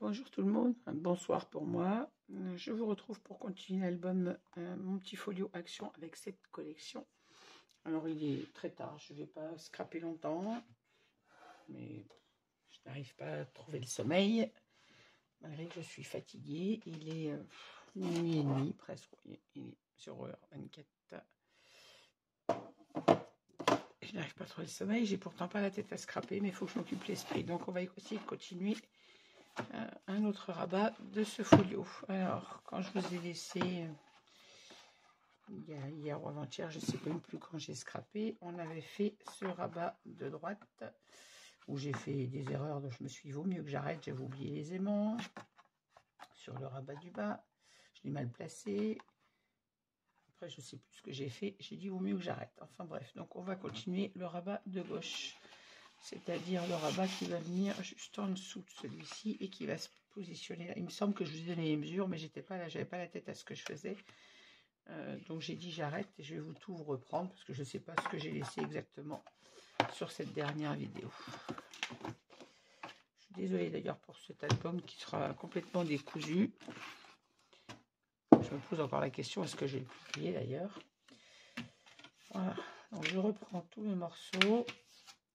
Bonjour tout le monde, bonsoir pour moi. Je vous retrouve pour continuer l'album Mon petit folio Action avec cette collection. Alors il est très tard, je ne vais pas scraper longtemps, mais je n'arrive pas à trouver le sommeil, malgré que je suis fatiguée. Il est minuit et demi presque, il est sur heure 24. Je n'arrive pas à trouver le sommeil, j'ai pourtant pas la tête à scraper, mais il faut que je m'occupe l'esprit. Donc on va essayer de continuer un autre rabat de ce folio. Alors, quand je vous ai laissé hier ou avant-hier, je ne sais même plus quand j'ai scrappé, on avait fait ce rabat de droite où j'ai fait des erreurs, donc je me suis dit, vaut mieux que j'arrête, j'avais oublié les aimants. Sur le rabat du bas, je l'ai mal placé. Après, je ne sais plus ce que j'ai fait, j'ai dit, vaut mieux que j'arrête. Enfin bref, donc on va continuer le rabat de gauche. C'est-à-dire le rabat qui va venir juste en dessous de celui-ci et qui va se positionner là. Il me semble que je vous ai donné les mesures, mais j'étais pas là, j'avais pas la tête à ce que je faisais. Donc j'ai dit j'arrête et je vais tout vous reprendre parce que je ne sais pas ce que j'ai laissé exactement sur cette dernière vidéo. Je suis désolée d'ailleurs pour cet album qui sera complètement décousu. Je me pose encore la question, est-ce que je vais le publier d'ailleurs? Voilà, donc je reprends tous mes morceaux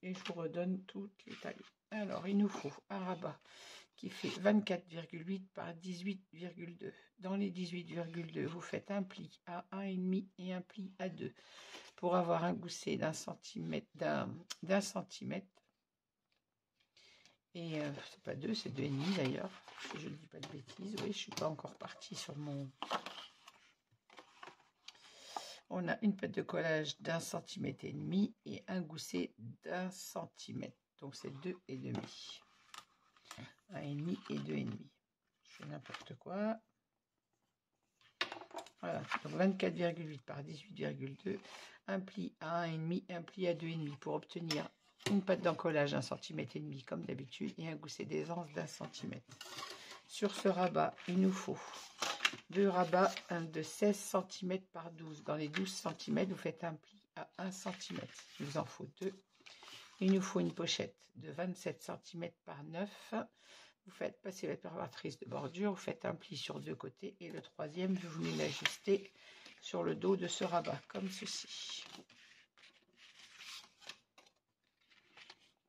et je vous redonne toutes les tailles. Alors, il nous faut un rabat qui fait 24,8 par 18,2. Dans les 18,2, vous faites un pli à 1,5 et un pli à 2 pour avoir un gousset d'un centimètre, d'un centimètre. Et c'est pas 2, c'est 2,5 d'ailleurs, si je ne dis pas de bêtises. Oui, je suis pas encore partie sur mon... On a une pâte de collage d'1,5 centimètre et un gousset d'1 centimètre. Donc c'est 2,5. 1,5 et 2,5. Je fais n'importe quoi. Voilà, donc 24,8 par 18,2. Un pli à 1,5, un pli à 2,5 pour obtenir une pâte d'encollage 1,5 cm comme d'habitude et un gousset d'aisance d'1 cm. Sur ce rabat, il nous faut deux rabats de 16 cm par 12. Dans les 12 cm, vous faites un pli à 1 cm. Il vous en faut deux. Il nous faut une pochette de 27 cm par 9. Vous faites passer votre perforatrice de bordure, vous faites un pli sur deux côtés et le troisième, vous venez l'ajuster sur le dos de ce rabat, comme ceci.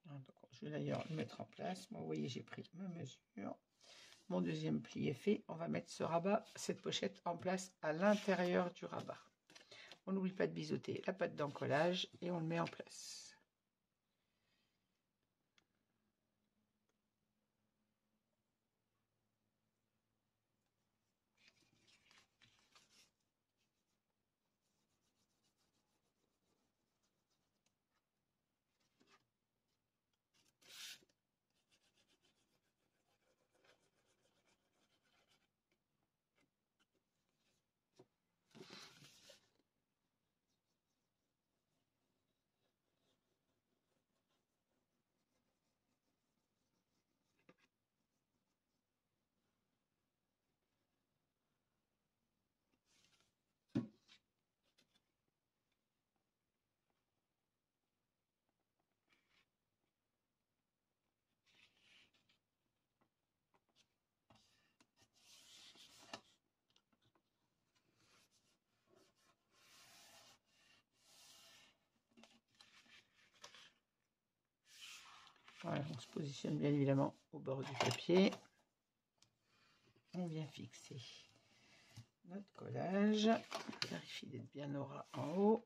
Donc, je vais d'ailleurs le mettre en place. Moi, vous voyez, j'ai pris ma mesure. Mon deuxième pli est fait. On va mettre ce rabat, cette pochette en place à l'intérieur du rabat. On n'oublie pas de biseauter la pâte d'encollage et on le met en place. Voilà, on se positionne bien évidemment au bord du papier. On vient fixer notre collage. Vérifie d'être bien au ras en haut.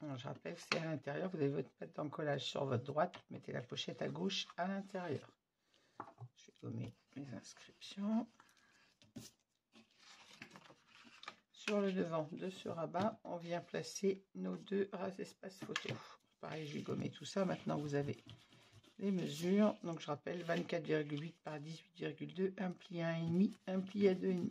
Alors, je rappelle que c'est à l'intérieur. Vous avez votre pâte d'encollage sur votre droite. Vous mettez la pochette à gauche à l'intérieur. Je vais gommer mes inscriptions. Sur le devant de ce rabat, on vient placer nos deux espaces photo. Pareil, je vais gommer tout ça. Maintenant, vous avez les mesures. Donc, je rappelle 24,8 par 18,2, un pli à 1,5, un pli à 2,5.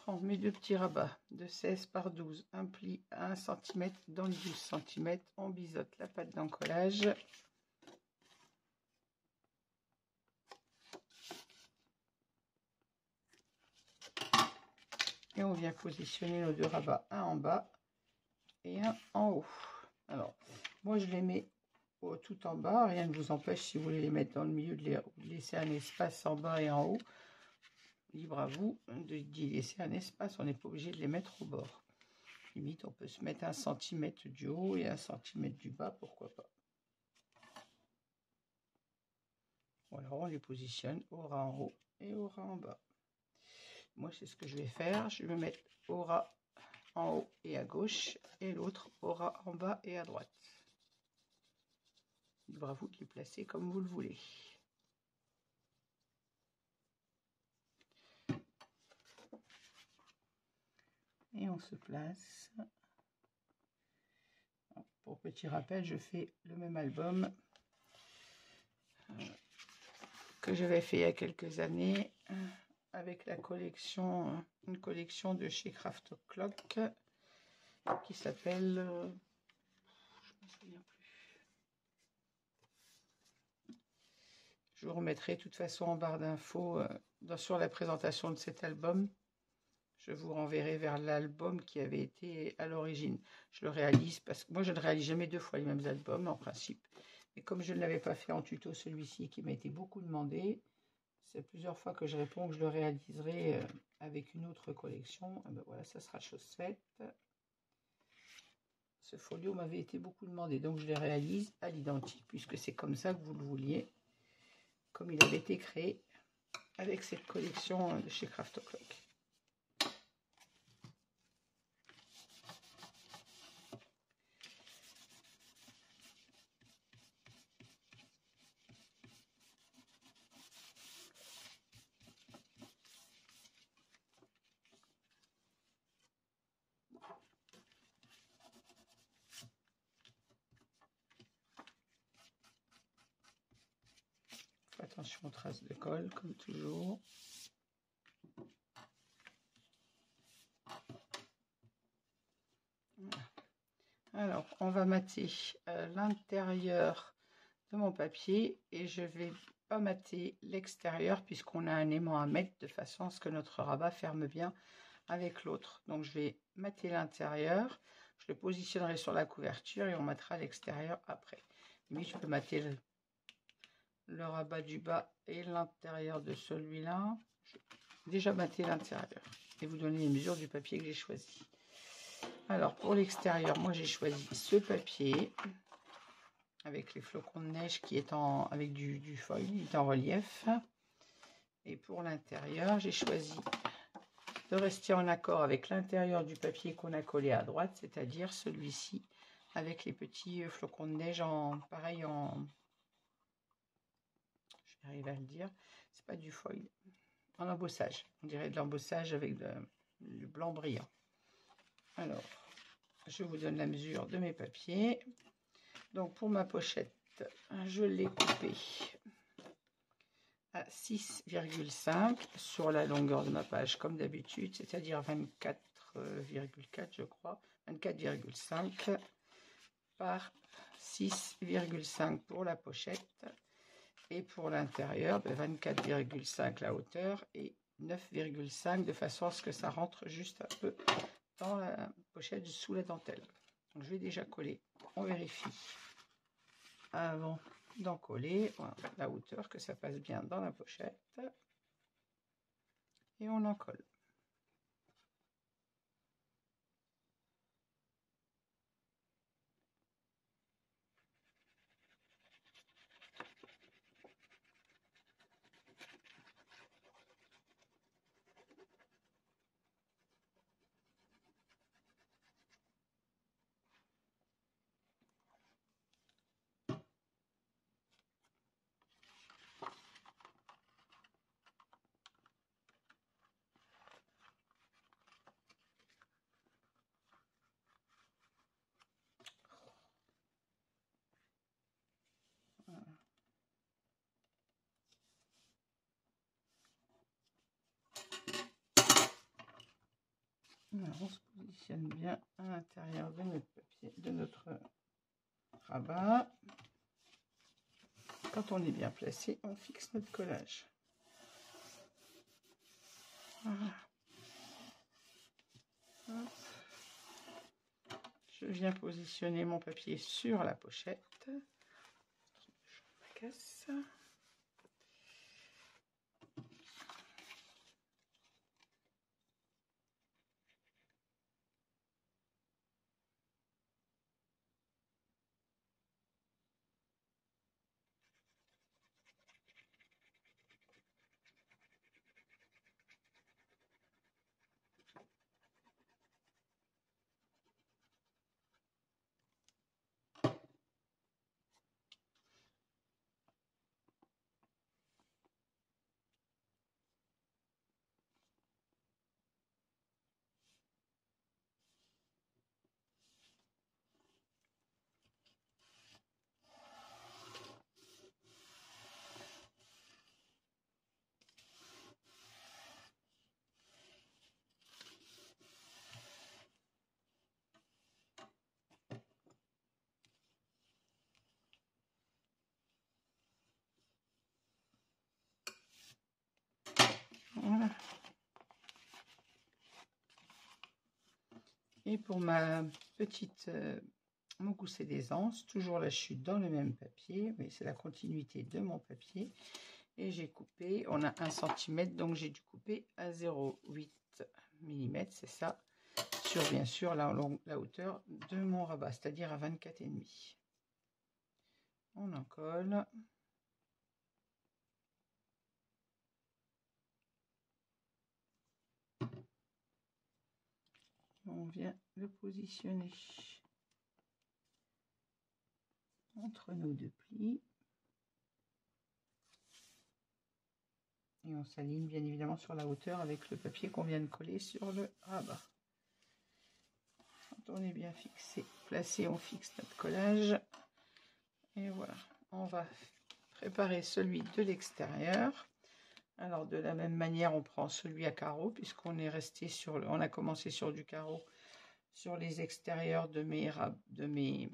prends mes deux petits rabats de 16 par 12, un pli à 1 cm dans le 12 cm, on biseaute la pâte d'encollage. Et on vient positionner nos deux rabats, un en bas et un en haut. Alors, moi je les mets tout en bas, rien ne vous empêche si vous voulez les mettre dans le milieu de laisser un espace en bas et en haut. Libre à vous d'y laisser un espace, on n'est pas obligé de les mettre au bord. Limite, on peut se mettre 1 cm du haut et 1 cm du bas, pourquoi pas. Voilà, on les positionne au ras en haut et au ras en bas. Moi, c'est ce que je vais faire. Je vais me mettre au ras en haut et à gauche et l'autre au ras en bas et à droite. Libre à vous de les placer comme vous le voulez. Et on se place. Pour petit rappel, je fais le même album que j'avais fait il y a quelques années avec la collection, une collection de chez Craft Clock qui s'appelle, je me souviens plus. Je vous remettrai de toute façon en barre d'infos sur la présentation de cet album. Je vous renverrai vers l'album qui avait été à l'origine. Je le réalise parce que moi je ne réalise jamais deux fois les mêmes albums en principe. Et comme je ne l'avais pas fait en tuto celui-ci qui m'a été beaucoup demandé, c'est plusieurs fois que je réponds que je le réaliserai avec une autre collection. Et ben voilà, ça sera chose faite. Ce folio m'avait été beaucoup demandé, donc je le réalise à l'identique puisque c'est comme ça que vous le vouliez, comme il avait été créé avec cette collection de chez Craft Clock. Attention aux traces de colle, comme toujours. Voilà. Alors, on va mater l'intérieur de mon papier et je vais pas mater l'extérieur puisqu'on a un aimant à mettre de façon à ce que notre rabat ferme bien avec l'autre. Donc, je vais mater l'intérieur, je le positionnerai sur la couverture et on matera l'extérieur après. Mais je peux mater le rabat du bas et l'intérieur de celui-là. J'ai déjà maté l'intérieur et vous donner les mesures du papier que j'ai choisi. Alors pour l'extérieur, moi j'ai choisi ce papier avec les flocons de neige qui est avec du foil, il est en relief. Et pour l'intérieur, j'ai choisi de rester en accord avec l'intérieur du papier qu'on a collé à droite, c'est-à-dire celui-ci avec les petits flocons de neige pareil en, j'arrive à le dire, c'est pas du foil, en embossage, on dirait de l'embossage avec du blanc brillant. Alors je vous donne la mesure de mes papiers. Donc pour ma pochette, je l'ai coupée à 6,5 sur la longueur de ma page comme d'habitude, c'est-à-dire 24,4 je crois, 24,5 par 6,5 pour la pochette. Et pour l'intérieur, 24,5 la hauteur et 9,5 de façon à ce que ça rentre juste un peu dans la pochette sous la dentelle. Donc je vais déjà coller, on vérifie avant d'en coller, voilà, la hauteur, que ça passe bien dans la pochette et on en colle. Alors, on se positionne bien à l'intérieur de notre papier, de notre rabat. Quand on est bien placé, on fixe notre collage. Voilà. Hop. Je viens positionner mon papier sur la pochette. Je la casse. Voilà. Et pour ma petite mon gousset d'aisance, toujours là je suis dans le même papier, mais c'est la continuité de mon papier. Et j'ai coupé, on a 1 cm, donc j'ai dû couper à 0,8 mm, c'est ça, sur bien sûr la hauteur de mon rabat, c'est-à-dire à 24,5. On en colle. On vient le positionner entre nos deux plis. Et on s'aligne bien évidemment sur la hauteur avec le papier qu'on vient de coller sur le rabat. Quand on est bien fixé, placé, on fixe notre collage. Et voilà, on va préparer celui de l'extérieur. Alors de la même manière, on prend celui à carreaux puisqu'on est resté sur on a commencé sur du carreau sur les extérieurs de mes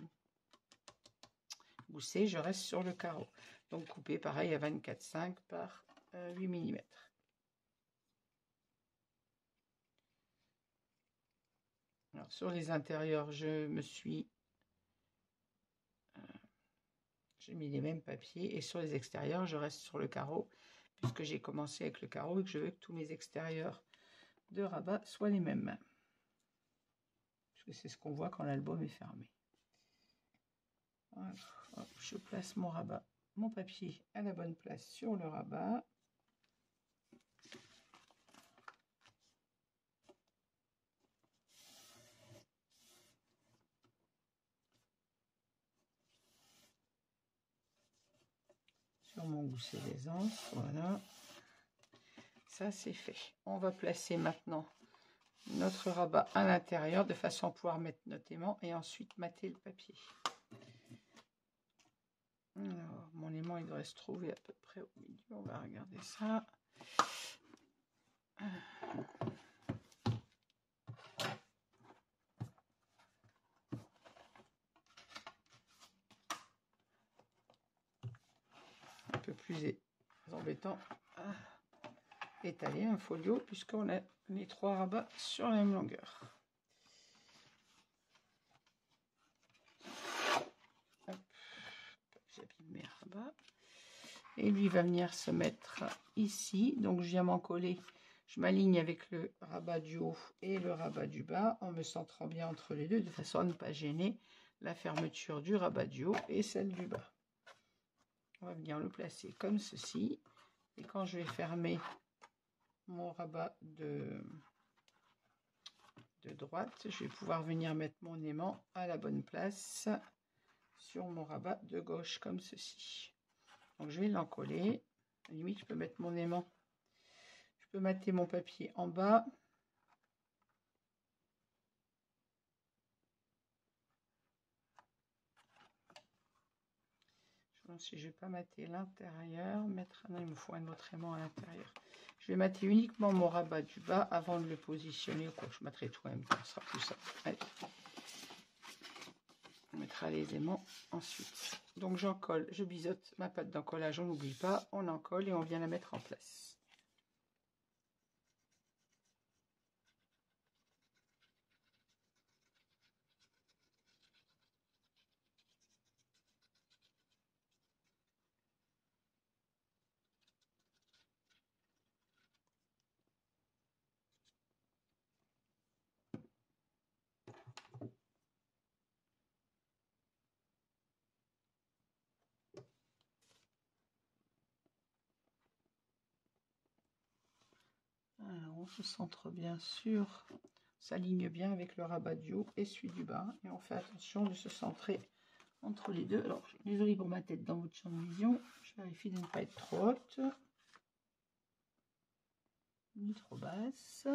goussets. Je reste sur le carreau. Donc coupé pareil à 24,5 par 8 mm. Alors sur les intérieurs, j'ai mis les mêmes papiers et sur les extérieurs, je reste sur le carreau puisque j'ai commencé avec le carreau et que je veux que tous mes extérieurs de rabat soient les mêmes. Puisque c'est ce qu'on voit quand l'album est fermé. Voilà. Hop, je place mon rabat, mon papier à la bonne place sur le rabat. Sur mon gousset d'aisance, voilà. Ça c'est fait. On va placer maintenant notre rabat à l'intérieur de façon à pouvoir mettre notre aimant et ensuite mater le papier. Alors, mon aimant il devrait se trouver à peu près au milieu. On va regarder ça. Un peu plus embêtant à étaler un folio puisqu'on a les 3 rabats sur la même longueur. J'appuie mes rabats. Et lui va venir se mettre ici. Donc je viens m'en coller. Je m'aligne avec le rabat du haut et le rabat du bas en me centrant bien entre les deux de façon à ne pas gêner la fermeture du rabat du haut et celle du bas. On va venir le placer comme ceci. Et quand je vais fermer mon rabat de droite, je vais pouvoir venir mettre mon aimant à la bonne place sur mon rabat de gauche comme ceci. Donc je vais l'encoller. À la limite, je peux mettre mon aimant. Je peux mater mon papier en bas. Je si je vais pas mater l'intérieur, non, il me faut un autre aimant à l'intérieur. Je vais mater uniquement mon rabat du bas avant de le positionner. Quoi, je mettrai tout en même temps, ce sera plus simple. Allez. On mettra les aimants ensuite. Donc j'en colle, je biseaute ma pâte d'encollage, on n'oublie pas, on en colle et on vient la mettre en place. Alors, on se centre bien sûr, s'aligne bien avec le rabat du haut et celui du bas. Et on fait attention de se centrer entre les deux. Alors, je suis désolée pour ma tête dans votre champ de vision. Je vérifie de ne pas être trop haute, ni trop basse.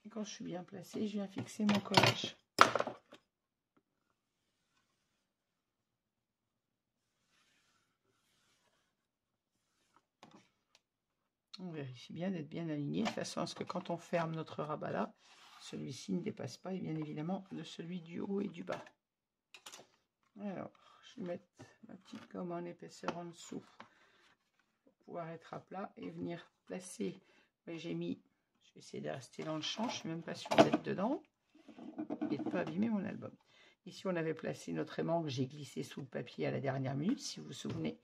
Et quand je suis bien placée, je viens fixer mon collage. On vérifie bien d'être bien aligné, de façon à ce que quand on ferme notre rabat là, celui-ci ne dépasse pas, et bien évidemment, de celui du haut et du bas. Alors, je vais mettre ma petite gomme en épaisseur en dessous pour pouvoir être à plat et venir placer. Oui, j'ai mis, je vais essayer de rester dans le champ, je ne suis même pas sûre d'être dedans et de ne pas abîmer mon album. Ici, on avait placé notre aimant que j'ai glissé sous le papier à la dernière minute, si vous vous souvenez.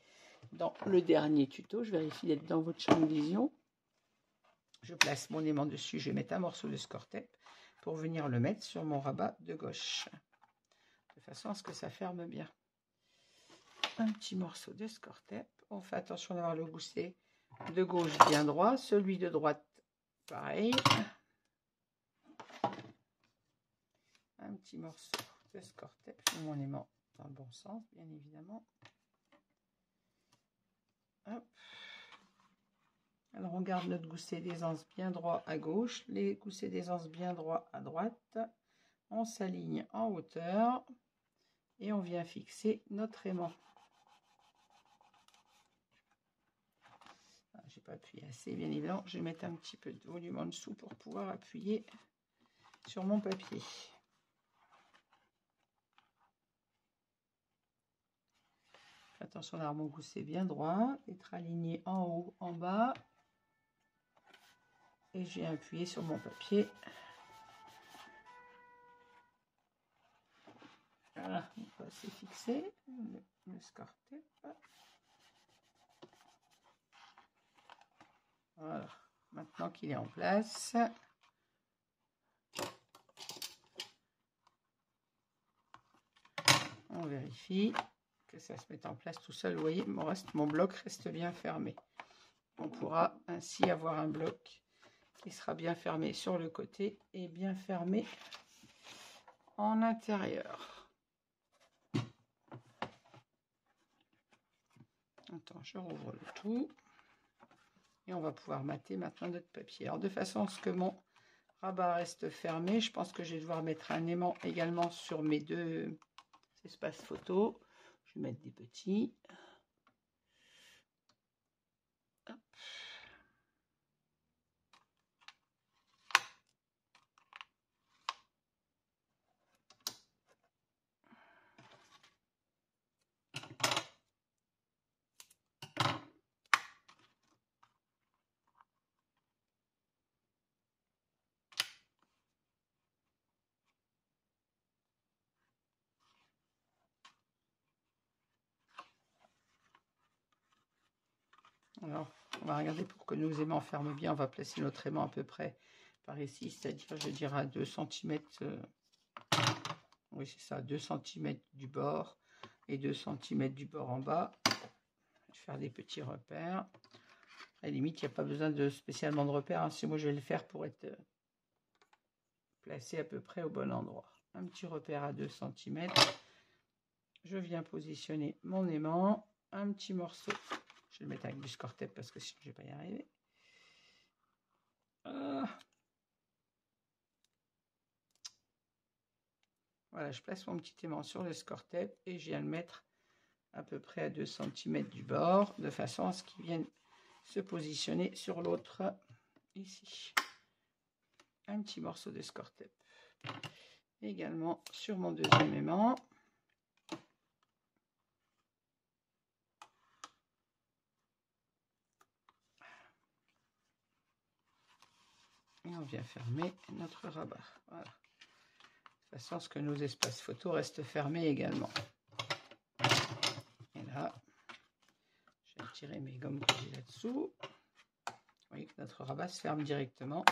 Dans le dernier tuto, je vérifie d'être dans votre champ de vision. Je place mon aimant dessus, je vais mettre un morceau de score tape pour venir le mettre sur mon rabat de gauche, de façon à ce que ça ferme bien. Un petit morceau de score tape. On fait attention d'avoir le gousset de gauche bien droit, celui de droite pareil. Un petit morceau de score tape, mon aimant dans le bon sens, bien évidemment. Hop. Alors on garde notre gousset d'aisance bien droit à gauche, les goussets d'aisance bien droit à droite. On s'aligne en hauteur et on vient fixer notre aimant. Ah, j'ai pas appuyé assez, bien évidemment. Je vais mettre un petit peu de volume en dessous pour pouvoir appuyer sur mon papier. Attention d'avoir mon gousset bien droit, être aligné en haut, en bas. Et j'ai appuyé sur mon papier. Voilà, c'est fixé. Le score tape. Voilà, maintenant qu'il est en place. On vérifie que ça se mette en place tout seul. Vous voyez, mon bloc reste bien fermé. On pourra ainsi avoir un bloc qui sera bien fermé sur le côté et bien fermé en intérieur. Attends, je rouvre le tout. Et on va pouvoir mater maintenant notre papier. Alors, de façon à ce que mon rabat reste fermé, je pense que je vais devoir mettre un aimant également sur mes deux espaces photo. Je vais mettre des petits. Hop. Alors, on va regarder pour que nos aimants ferment bien. On va placer notre aimant à peu près par ici, c'est-à-dire, je dirais, à 2 cm. Oui, c'est ça, 2 cm du bord et 2 cm du bord en bas. Je vais faire des petits repères. À la limite, il n'y a pas besoin de spécialement de repères. Hein. Moi, je vais le faire pour être placé à peu près au bon endroit. Un petit repère à 2 cm. Je viens positionner mon aimant. Un petit morceau. Je vais le mettre avec du score tape parce que sinon je ne vais pas y arriver. Voilà, je place mon petit aimant sur le score tape et je viens le mettre à peu près à 2 cm du bord, de façon à ce qu'ils viennent se positionner sur l'autre, ici. Un petit morceau d'escorte-tape. Également sur mon deuxième aimant. Et on vient fermer notre rabat. Voilà. De façon à ce que nos espaces photos restent fermés également. Et là, je vais retirer mes gommes que j'ai là-dessous. Vous voyez que notre rabat se ferme directement.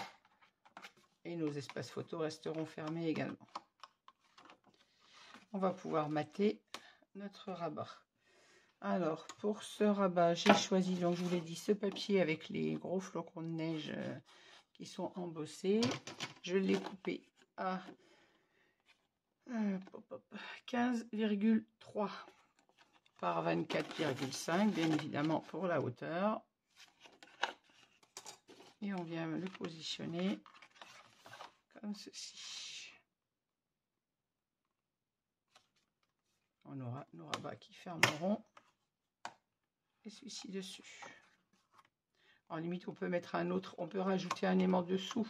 Et nos espaces photos resteront fermés également. On va pouvoir mater notre rabat. Alors, pour ce rabat, j'ai choisi, donc je vous l'ai dit, ce papier avec les gros flocons de neige qui sont embossés. Je l'ai coupé à 15,3 par 24,5, bien évidemment pour la hauteur. Et on vient le positionner comme ceci. On aura nos rabats qui fermeront et celui-ci dessus. En limite, on peut mettre un autre, on peut rajouter un aimant dessous,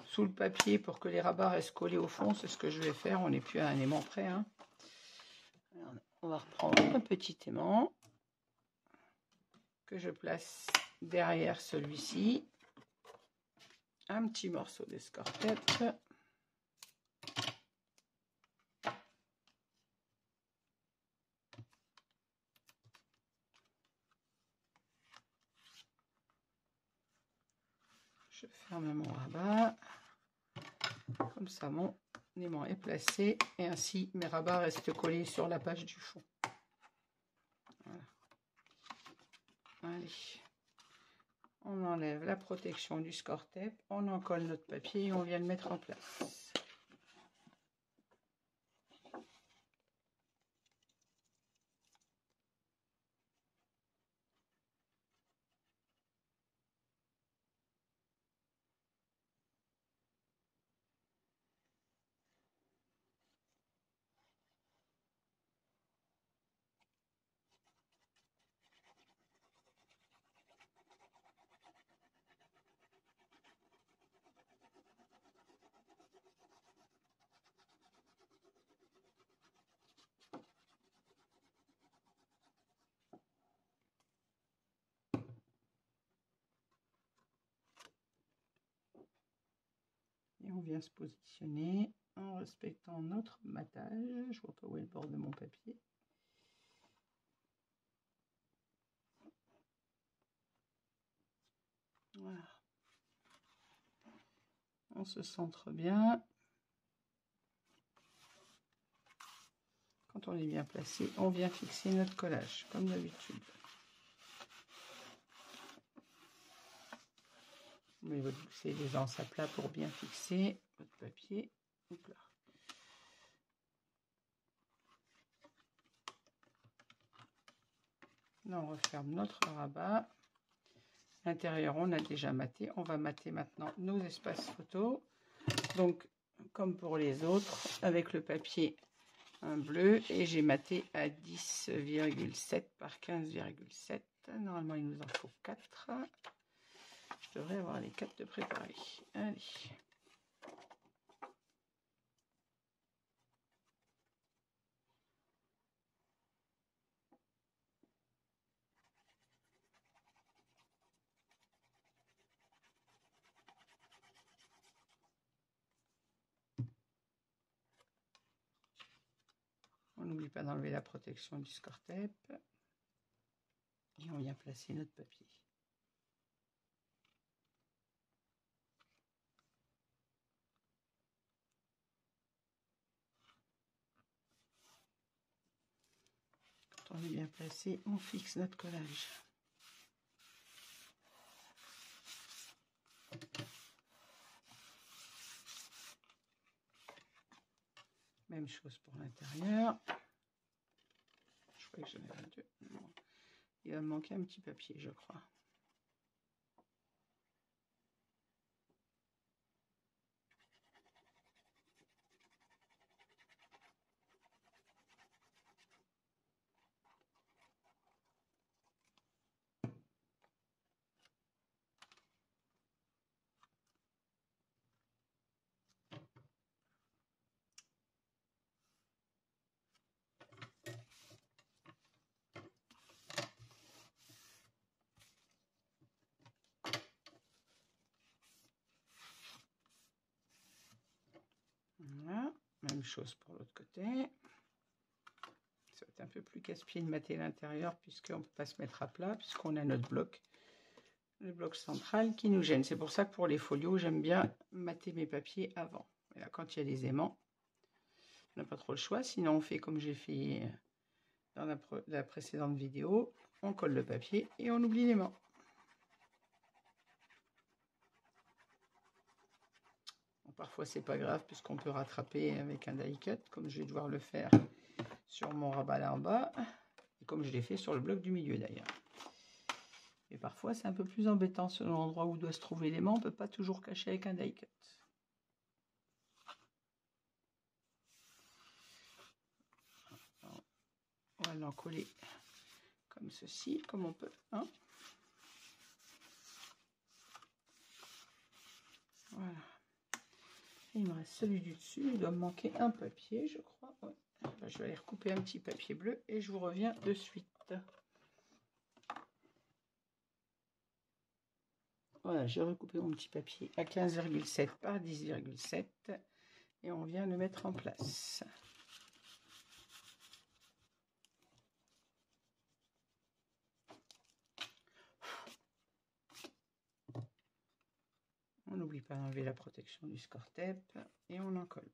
sous le papier pour que les rabats restent collés au fond. C'est ce que je vais faire. On n'est plus à un aimant près. Hein. Alors, on va reprendre un petit aimant que je place derrière celui-ci. Un petit morceau d'escorte-tape. Je ferme mon rabat. Comme ça, mon aimant est placé. Et ainsi, mes rabats restent collés sur la page du fond. Voilà. Allez. On enlève la protection du score-tape. On en colle notre papier et on vient le mettre en place. Et on vient se positionner en respectant notre matage. Je vois pas où est le bord de mon papier. Voilà. On se centre bien. Quand on est bien placé, on vient fixer notre collage, comme d'habitude. Vous mettez votre aisance à plat pour bien fixer votre papier. Hop là. Là, on referme notre rabat. L'intérieur, on a déjà maté. On va mater maintenant nos espaces photos. Donc, comme pour les autres, avec le papier bleu. Et j'ai maté à 10,7 par 15,7. Normalement, il nous en faut 4. Je devrais avoir les 4 de préparés. Allez. On n'oublie pas d'enlever la protection du score-tape. Et on vient placer notre papier. Quand on est bien placé, on fixe notre collage. Même chose pour l'intérieur. Je crois que j'en avais deux. Non. Il va me manquer un petit papier, je crois. Même chose pour l'autre côté. Ça va être un peu plus casse-pied de mater l'intérieur puisqu'on ne peut pas se mettre à plat puisqu'on a notre bloc, le bloc central qui nous gêne. C'est pour ça que pour les folios, j'aime bien mater mes papiers avant. Et là, quand il y a les aimants, on n'a pas trop le choix. Sinon, on fait comme j'ai fait dans la précédente vidéo. On colle le papier et on oublie l'aimant. Bon, parfois, c'est pas grave puisqu'on peut rattraper avec un die cut, comme je vais devoir le faire sur mon rabat là en bas, et comme je l'ai fait sur le bloc du milieu d'ailleurs. Et parfois, c'est un peu plus embêtant selon l'endroit où doit se trouver l'aimant. On ne peut pas toujours cacher avec un die cut. Alors, on va l'encoller comme ceci, comme on peut. Hein. Voilà. Et il me reste celui du dessus. Il doit me manquer un papier, je crois. Ouais. Ben, je vais aller recouper un petit papier bleu et je vous reviens de suite. Voilà, j'ai recoupé mon petit papier à 15,7 par 10,7 et on vient le mettre en place. On n'oublie pas d'enlever la protection du score tape et on en colle.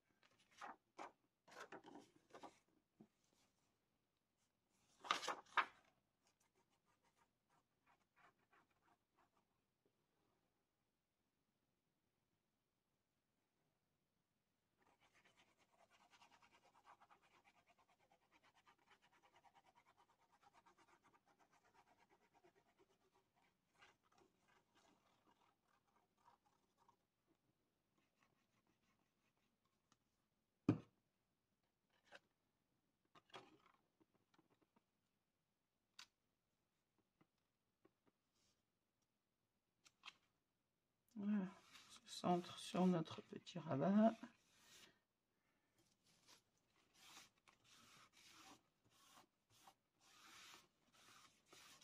Voilà, on se centre sur notre petit rabat.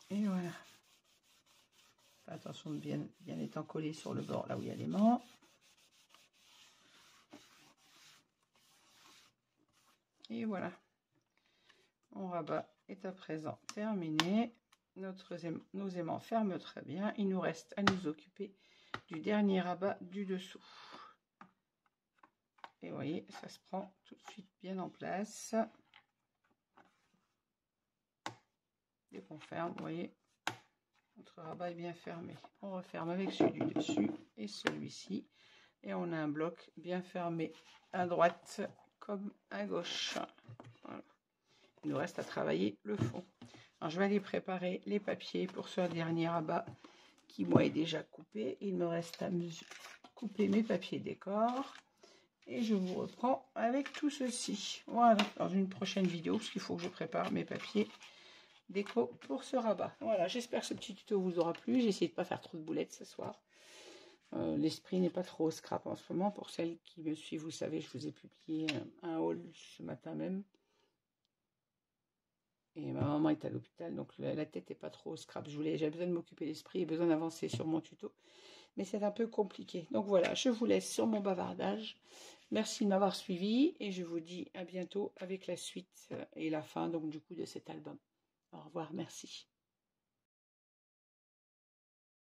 Et voilà. Fais attention de bien être collé sur le bord là où il y a l'aimant. Et voilà. Mon rabat est à présent terminé. Nos aimants ferment très bien. Il nous reste à nous occuper du dernier rabat du dessous. Et vous voyez, ça se prend tout de suite bien en place. Dès qu'on ferme, vous voyez, notre rabat est bien fermé. On referme avec celui du dessus et celui-ci. Et on a un bloc bien fermé à droite comme à gauche. Voilà. Il nous reste à travailler le fond. Alors, je vais aller préparer les papiers pour ce dernier rabat qui, moi, est déjà coupé. Il me reste à couper mes papiers décor. Et je vous reprends avec tout ceci. Voilà, dans une prochaine vidéo, parce qu'il faut que je prépare mes papiers déco pour ce rabat. Voilà, j'espère que ce petit tuto vous aura plu. J'ai essayé de ne pas faire trop de boulettes ce soir. L'esprit n'est pas trop au scrap en ce moment. Pour celles qui me suivent, vous savez, je vous ai publié un haul ce matin même. Et ma maman est à l'hôpital, donc la tête n'est pas trop au scrap. J'avais besoin de m'occuper l'esprit et besoin d'avancer sur mon tuto. Mais c'est un peu compliqué. Donc voilà, je vous laisse sur mon bavardage. Merci de m'avoir suivi et je vous dis à bientôt avec la suite et la fin donc du coup de cet album. Au revoir, merci.